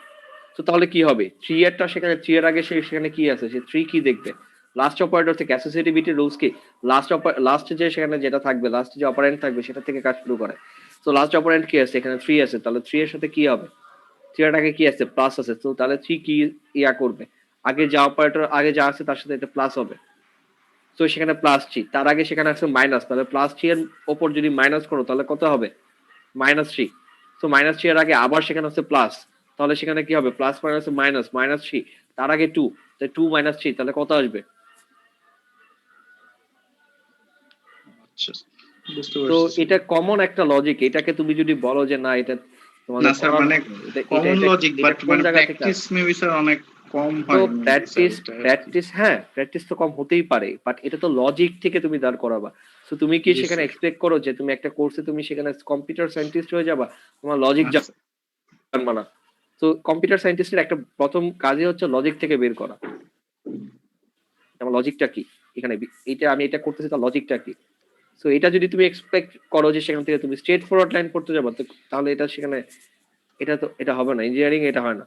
তো তাহলে কি হবে? 3 এরটা সেখানে 3 এর আগে সেখানে কি আছে? সে 3 কি দেখবে? লাস্ট অপারেটর থেকে অ্যাসোসিয়েটিভিটি রুলস কি লাস্ট যে সেখানে যেটা থাকবে, লাস্ট যে অপারেন্ট থাকবে সেটা থেকে কাজ শুরু করে। তো লাস্ট অপারেন্ট কি আছে? এখানে 3 আছে, তাহলে 3 এর সাথে কি হবে? 3 এর আগে কি আছে? প্লাস আছে, তো তাহলে 3 কি ইয়া করবে? আগে যা অপারেটর আগে যা আছে তার সাথে এটা প্লাস হবে। তো সেখানে প্লাস 3, তার আগে সেখানে আছে মাইনাস, তাহলে প্লাস 3 এর উপর যদি মাইনাস করো তাহলে কত হবে? -3। তো -3 এর আগে আবার সেখানে আছে প্লাস, তাহলে সেখানে কি হবে? প্লাস মাইনাস -3, তার আগে 2, তাই 2 - 3 তাহলে কত আসবে? আচ্ছা বুঝতে তো পারছি। এটা কমন একটা লজিক। এটাকে তুমি যদি বলো যে না এটা তোমাদের না স্যার মানে কমন লজিক, বাট মানে প্র্যাকটিস মেবি স্যার অনেক কম তো হয়। প্র্যাকটিস হ্যাঁ প্র্যাকটিস তো কম হতেই পারে, বাট এটা তো লজিক থেকে তুমি দাঁড় করাবা। তো তুমি কি Yes, সেখানে sir. এক্সপেক্ট করো যে তুমি একটা কোর্সে তুমি সেখানে কম্পিউটার সায়েন্টিস্ট হয়ে যাবা, তোমার লজিক আচ্ছা, জানবা না? তো কম্পিউটার সায়েন্টিস্টের একটা প্রথম কাজই হচ্ছে লজিক থেকে বের করা। আমার লজিকটা কি এখানে, এটা আমি এটা করতেছি তার লজিকটা কি? সো এটা যদি তুমি এক্সপেক্ট করো যে সেখান থেকে তুমি স্ট্রেট ফরওয়ার্ড লাইন করতে যাবা, তাহলে এটা সেখানে এটা হবে না, ইঞ্জিনিয়ারিং এটা হয় না।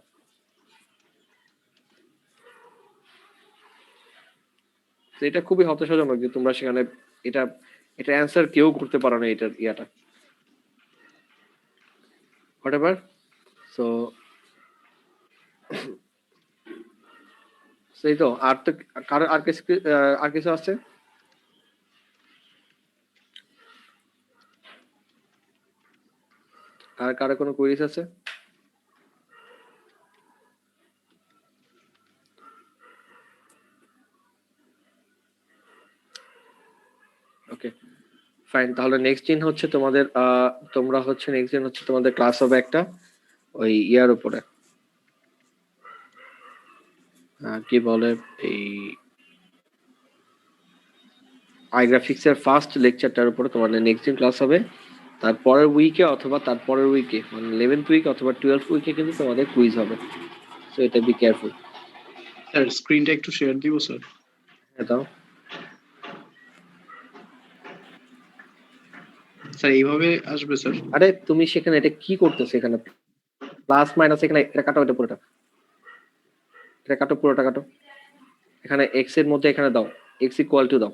তো এটা খুবই হতাশাজনক যে তোমরা সেখানে এটা এটা অ্যান্সার কেউ করতে পারো না এটার ইয়াটা। হোয়াটএভার সো সেই তো আর তো কারো আর কিছু আছে? আর কারো কোনো কোয়েরিজ আছে? ওকে ফাইন, তাহলে নেক্সট দিন হচ্ছে তোমাদের তোমরা হচ্ছে নেক্সট দিন হচ্ছে তোমাদের ক্লাস হবে একটা ওই ইয়ার উপরে কি বলে এই আইগ্রাফিক্স এর ফার্স্ট লেকচারটার উপরে তোমাদের নেক্সট দিন ক্লাস হবে। তারপরের উইকে অথবা তারপরের উইকে মানে 11th উইক অথবা 12th উইকে কিন্তু তোমাদের কুইজ হবে, সো এটা বি কেয়ারফুল। স্যার স্ক্রিনটা একটু শেয়ার দিব স্যার। হ্যাঁ দাও। স্যার এইভাবে আসবে স্যার? আরে তুমি সেখানে এটা কি করতেছো? এখানে প্লাস মাইনাস, এখানে এটা কাটো, এটা পুরোটা, এটা কাটো, পুরোটা কাটো। এখানে এক্স এর মধ্যে এখানে দাও এক্স ইকুয়াল টু দাও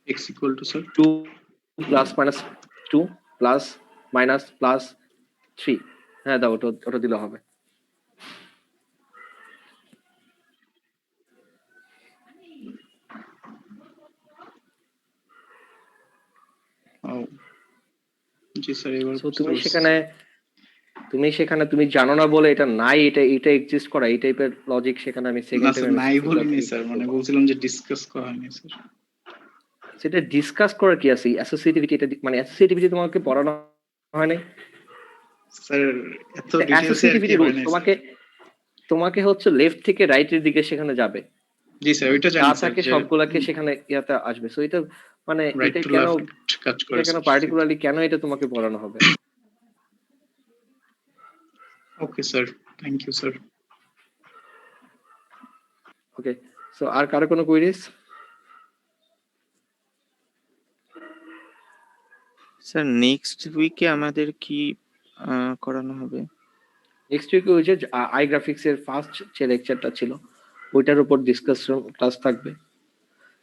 x equal to sir 2 plus minus 2 plus minus plus 3। হ্যাঁ দাও, ওটা ওটা দিলে হবে। ও জি স্যার এবার সো তুমি সেখানে তুমি জানো না বলে এটা নাই, এটা এক্সিস্ট করা এই টাইপের লজিক সেখানে আমি না সেকেন্ড স্যার টাইম নাই বলিনি স্যার, মানে বলছিলাম যে ডিসকাস করা হয়নি স্যার। সেটা ডিসকাস করার কি আছে? অ্যাসোসিয়েটিভিটি, এটা মানে অ্যাসোসিয়েটিভিটি তোমাকে পড়ানো হয় নাই? স্যার এত ডিটেইলসে আর কি হয় না তোমাকে তোমাকে হচ্ছে লেফট থেকে রাইটের দিকে সেখানে যাবে। জি স্যার ওইটা যা জানি স্যার থাকে যে সবগুলাকে সেখানে ইয়াতে আসবে। সো এটা মানে রাইট এটা টু কেন লেফট কাজ করে এটা কেন স্যার। পার্টিকুলারলি কেন এটা তোমাকে পড়ানো হবে? Okay sir, thank you sir. Okay, so আর কারো কোনো কোয়েরিজ? স্যার নেক্সট উইকে আমাদের কি করানো হবে? নেক্সট উইকে ওই যে আই গ্রাফিক্স এর ফার্স্ট যে লেকচারটা ছিল ওইটার উপর ডিসকাশন ক্লাস থাকবে।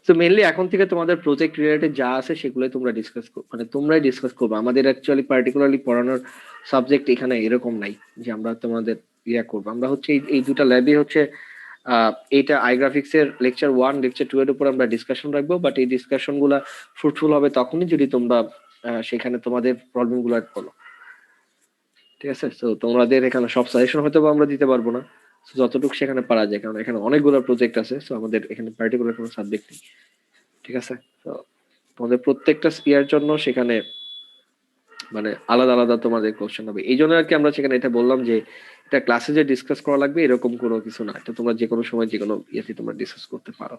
সো মেইনলি এখন থেকে তোমাদের প্রজেক্ট রিলেটেড যা আছে সেগুলোই তোমরা ডিসকাস মানে তোমরাই ডিসকাস করবে। আমাদের অ্যাকচুয়ালি পার্টিকুলারলি পড়ানোর সাবজেক্ট এখানে এরকম নাই যে আমরা তোমাদের ইয়া করবো। আমরা হচ্ছে এই দুটা ল্যাবই হচ্ছে এইটা আই গ্রাফিক্স এর লেকচার 1 লেকচার 2 এর উপর আমরা ডিসকাশন রাখবো, বাট এই ডিসকাশন গুলা ফ্রুটফুল হবে তখনই যদি তোমরা সেখানে তোমাদের প্রবলেম গুলো বলো, ঠিক আছে? তো তোমাদের এখানে সব সাজেশন হয়তো আমরা দিতে পারবো না, যতটুকু সেখানে পারা যায়, কারণ এখানে অনেকগুলো প্রজেক্ট আছে। সো আমাদের এখানে পার্টিকুলার কোনো সাবজেক্ট নেই, ঠিক আছে? তো তোমাদের প্রত্যেকটা ইয়ার জন্য সেখানে মানে আলাদা আলাদা তোমাদের কোশ্চেন হবে। এই জন্য আর কি আমরা সেখানে এটা বললাম যে এটা ক্লাসে যে ডিসকাস করা লাগবে এরকম কোনো কিছু না, এটা তোমরা যে কোনো সময় যে কোনো ইয়েতে তোমরা ডিসকাস করতে পারো।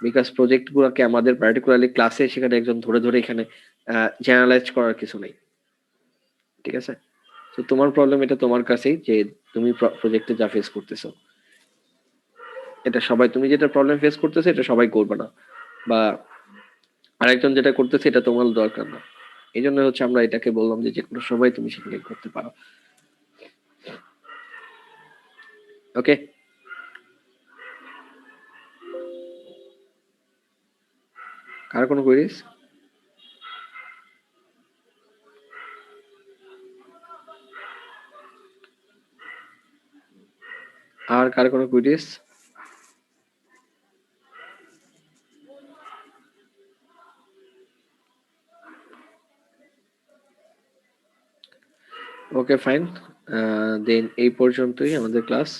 বিকজ প্রজেক্ট গুলোকে আমাদের পার্টিকুলারলি ক্লাসে সেখানে একজন ধরে ধরে এখানে জেনারেলাইজ করার কিছু নেই, ঠিক আছে? তো তোমার প্রবলেম এটা তোমার কাছেই যে তুমি প্রজেক্টে যা ফেস করতেছো, এটা সবাই তুমি যেটা প্রবলেম ফেস করতেছো এটা সবাই করবে না, বা আরেকজন যেটা করতেছে এটা তোমার দরকার না। এই জন্য হচ্ছে আমরা এটাকে বললাম যে কোনো সময় তুমি সেখানে করতে পারো। ওকে, কার কোনো কোয়েরিজ? আর কার কোনো কোয়েরিজ? ওকে ফাইন, দেন এই পর্যন্তই আমাদের ক্লাস।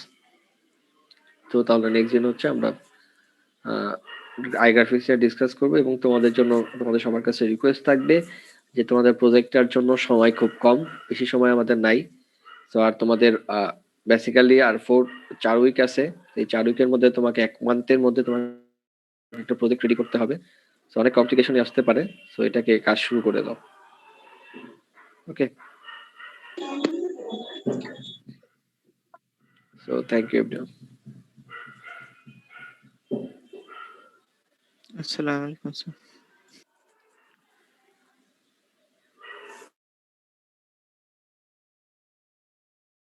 তো তাহলে নেক্সট দিন হচ্ছে আমরা আই গ্রাফিক্স ডিসকাস করবো, এবং তোমাদের জন্য তোমাদের সবার কাছে রিকোয়েস্ট থাকবে যে তোমাদের প্রজেক্টটার জন্য সময় খুব কম, বেশি সময় আমাদের নাই। তো আর তোমাদের বেসিক্যালি আর 4 উইক আছে, এই 4 উইকের মধ্যে তোমাকে 1 মান্থের মধ্যে তোমার একটা প্রজেক্ট রেডি করতে হবে। তো অনেক কমপ্লিকেশন আসতে পারে, তো এটাকে কাজ শুরু করে দাও। ওকে, সো থ্যাংক ইউ এভরিওয়ান। আসসালামু আলাইকুম স্যার।